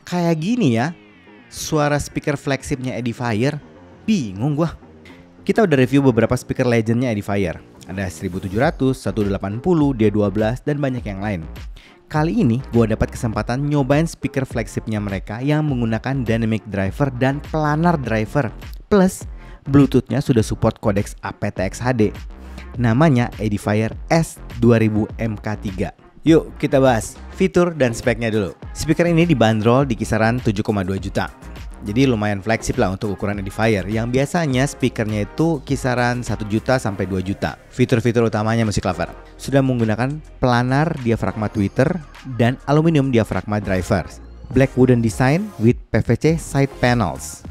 Kayak gini ya suara speaker flagshipnya Edifier. Bingung gua. Kita udah review beberapa speaker legendnya Edifier. Ada 1700, 180, D12, dan banyak yang lain. Kali ini gua dapat kesempatan nyobain speaker flagshipnya mereka yang menggunakan dynamic driver dan planar driver. Plus, Bluetooth-nya sudah support kodeks aptX HD. Namanya Edifier S2000 MK3. Yuk kita bahas fitur dan speknya dulu. Speaker ini dibanderol di kisaran 7,2 juta. Jadi lumayan flagship lah untuk ukuran Edifier yang biasanya speakernya itu kisaran 1 juta sampai 2 juta. Fitur-fitur utamanya Music Lover sudah menggunakan planar diafragma tweeter dan aluminium diafragma drivers. Black wooden design with PVC side panels.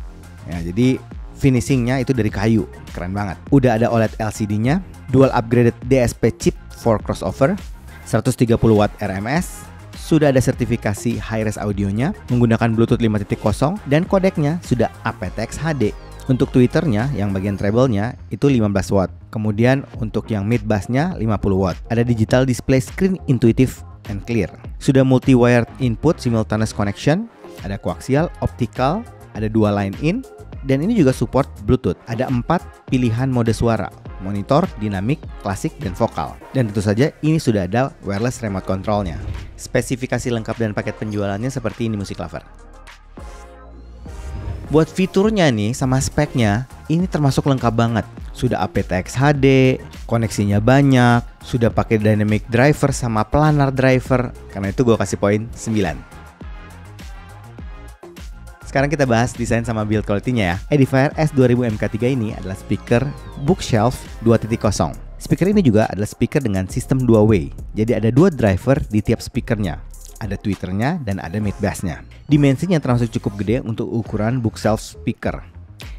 Ya, jadi finishingnya itu dari kayu, keren banget. Udah ada OLED LCD-nya, dual upgraded DSP chip for crossover, 130 watt RMS, sudah ada sertifikasi high-res audionya, menggunakan Bluetooth 5.0 dan kodeknya sudah aptX HD. Untuk tweeternya yang bagian treble-nya itu 15 watt. Kemudian untuk yang mid bass-nya 50 watt. Ada digital display screen intuitive and clear. Sudah multi-wired input simultaneous connection, ada koaksial, optical, ada dua line in, dan ini juga support Bluetooth. Ada 4 pilihan mode suara, monitor, dinamik, klasik, dan vokal. Dan tentu saja ini sudah ada wireless remote controlnya. Spesifikasi lengkap dan paket penjualannya seperti ini Music Lover. Buat fiturnya nih sama speknya, ini termasuk lengkap banget. Sudah aptX HD, koneksinya banyak, sudah pakai dynamic driver sama planar driver. Karena itu gue kasih poin 9. Sekarang kita bahas desain sama build quality-nya ya. Edifier S2000 MK3 ini adalah speaker bookshelf 2.0. Speaker ini juga adalah speaker dengan sistem 2-way. Jadi ada 2 driver di tiap speakernya. Ada tweeternya dan ada mid bass-nya. Dimensinya termasuk cukup gede untuk ukuran bookshelf speaker.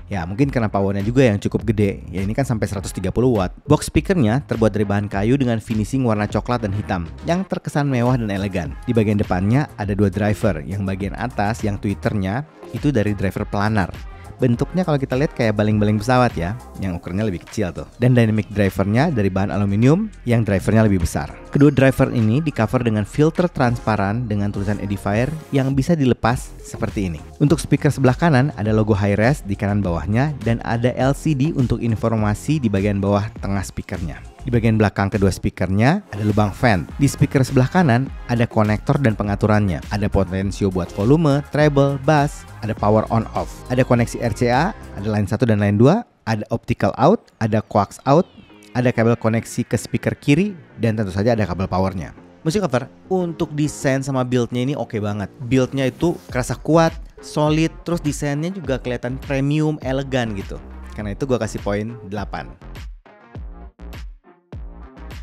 Ya mungkin karena powernya juga yang cukup gede. Ya ini kan sampai 130 watt. Box speakernya terbuat dari bahan kayu dengan finishing warna coklat dan hitam yang terkesan mewah dan elegan. Di bagian depannya ada 2 driver. Yang bagian atas yang tweeternya itu dari driver planar. Bentuknya kalau kita lihat kayak baling-baling pesawat ya, yang ukurannya lebih kecil tuh. Dan dynamic drivernya dari bahan aluminium yang drivernya lebih besar. Kedua driver ini di cover dengan filter transparan dengan tulisan Edifier yang bisa dilepas seperti ini. Untuk speaker sebelah kanan ada logo high-res di kanan bawahnya dan ada LCD untuk informasi di bagian bawah tengah speakernya. Di bagian belakang kedua speakernya ada lubang fan. Di speaker sebelah kanan ada konektor dan pengaturannya. Ada potensio buat volume, treble, bass, ada power on off. Ada koneksi RCA, ada line 1 dan line 2, ada optical out, ada coax out, ada kabel koneksi ke speaker kiri, dan tentu saja ada kabel powernya. Music Lover, untuk desain sama build-nya ini oke banget. Build-nya itu kerasa kuat, solid, terus desainnya juga kelihatan premium, elegan gitu. Karena itu gue kasih poin 8.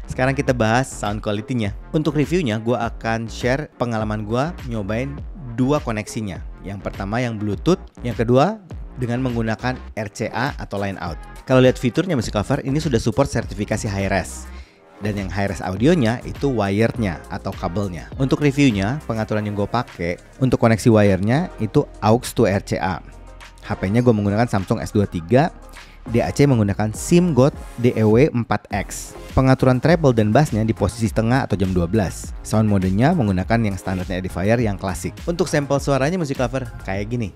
Sekarang kita bahas sound quality-nya. Untuk reviewnya, gue akan share pengalaman gue nyobain 2 koneksinya. Yang pertama yang Bluetooth, yang kedua dengan menggunakan RCA atau line out. Kalau lihat fiturnya Music Lover, ini sudah support sertifikasi high-res. Dan yang high-res audionya itu wirednya atau kabelnya. Untuk reviewnya, pengaturan yang gue pakai untuk koneksi wirenya itu aux to RCA. HP-nya gue menggunakan Samsung S23. DAC menggunakan SIM GOT DEW 4X. Pengaturan treble dan bassnya di posisi tengah atau jam 12. Sound modenya menggunakan yang standarnya Edifier yang klasik. Untuk sampel suaranya Music Lover kayak gini.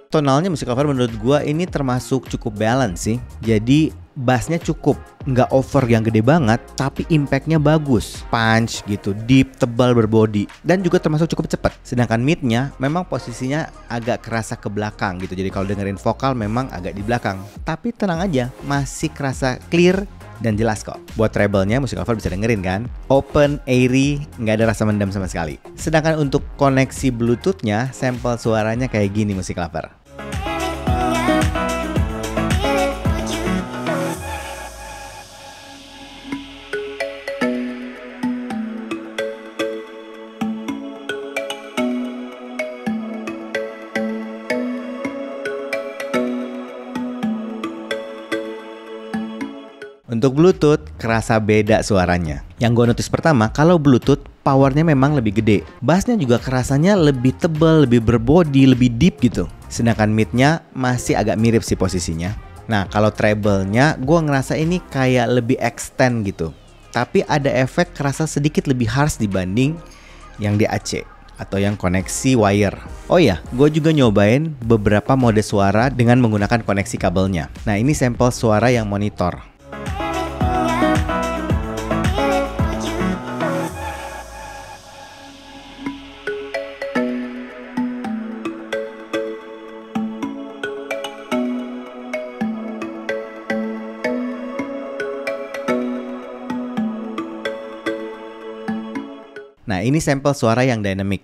Tonalnya Music Lover menurut gua ini termasuk cukup balance sih. Jadi bassnya cukup, nggak over yang gede banget, tapi impactnya bagus, punch gitu, deep, tebal, berbody, dan juga termasuk cukup cepat. Sedangkan midnya memang posisinya agak kerasa ke belakang gitu. Jadi kalau dengerin vokal memang agak di belakang. Tapi tenang aja, masih kerasa clear dan jelas kok. Buat treble-nya Music Lover bisa dengerin kan. Open, airy, nggak ada rasa mendam sama sekali. Sedangkan untuk koneksi Bluetooth-nya, sampel suaranya kayak gini Music Lover. Untuk Bluetooth kerasa beda suaranya. Yang gue notice pertama, kalau Bluetooth powernya memang lebih gede. Bassnya juga kerasanya lebih tebal, lebih berbody, lebih deep gitu. Sedangkan midnya masih agak mirip sih posisinya. Nah kalau treble-nya gue ngerasa ini kayak lebih extend gitu. Tapi ada efek kerasa sedikit lebih harsh dibanding yang di AC atau yang koneksi wire. Oh iya, gue juga nyobain beberapa mode suara dengan menggunakan koneksi kabelnya. Nah ini sampel suara yang monitor. Nah ini sampel suara yang dynamic.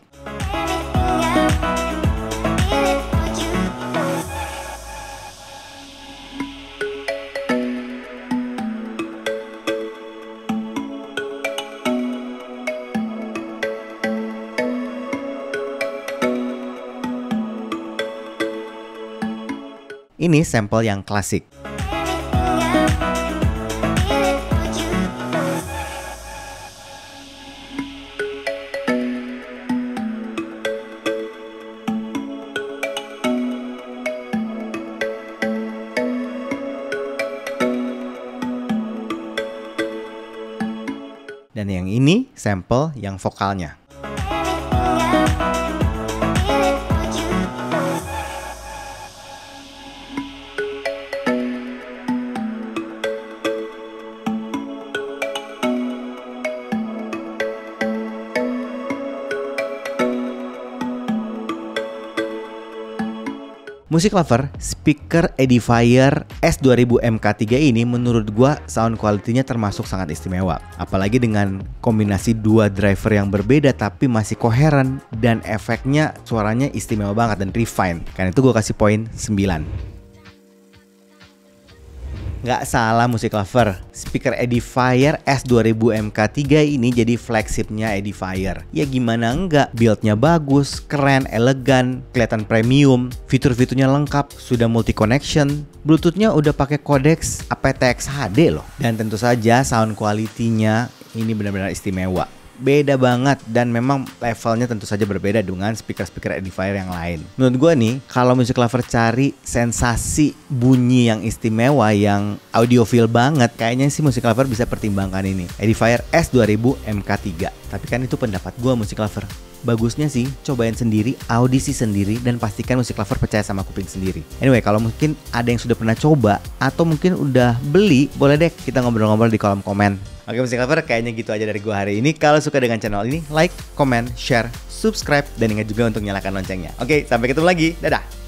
Ini sampel yang klasik. Dan yang ini sampel yang vokalnya. Music Lover, speaker Edifier S2000 MK3 ini menurut gua sound quality-nya termasuk sangat istimewa. Apalagi dengan kombinasi dua driver yang berbeda tapi masih koheren dan efeknya suaranya istimewa banget dan refine. Karena itu gua kasih poin 9. Nggak salah Music Lover, speaker Edifier S2000 MK3 ini jadi flagshipnya Edifier. Ya gimana enggak, build-nya bagus, keren, elegan, kelihatan premium, fitur-fiturnya lengkap, sudah multi connection, Bluetooth-nya udah pakai kodeks aptX HD loh. Dan tentu saja sound quality-nya ini benar-benar istimewa. Beda banget dan memang levelnya tentu saja berbeda dengan speaker-speaker Edifier yang lain. Menurut gue nih, kalau Music Lover cari sensasi bunyi yang istimewa, yang audiophile banget, kayaknya sih Music Lover bisa pertimbangkan ini, Edifier S2000 MK3. Tapi kan itu pendapat gue, Music Lover. Bagusnya sih cobain sendiri, audisi sendiri, dan pastikan Music Lover percaya sama kuping sendiri. Anyway, kalau mungkin ada yang sudah pernah coba atau mungkin udah beli, boleh deh kita ngobrol-ngobrol di kolom komen. Oke Music Lover, kayaknya gitu aja dari gua hari ini. Kalau suka dengan channel ini, like, comment, share, subscribe, dan ingat juga untuk nyalakan loncengnya. Oke, sampai ketemu lagi. Dadah!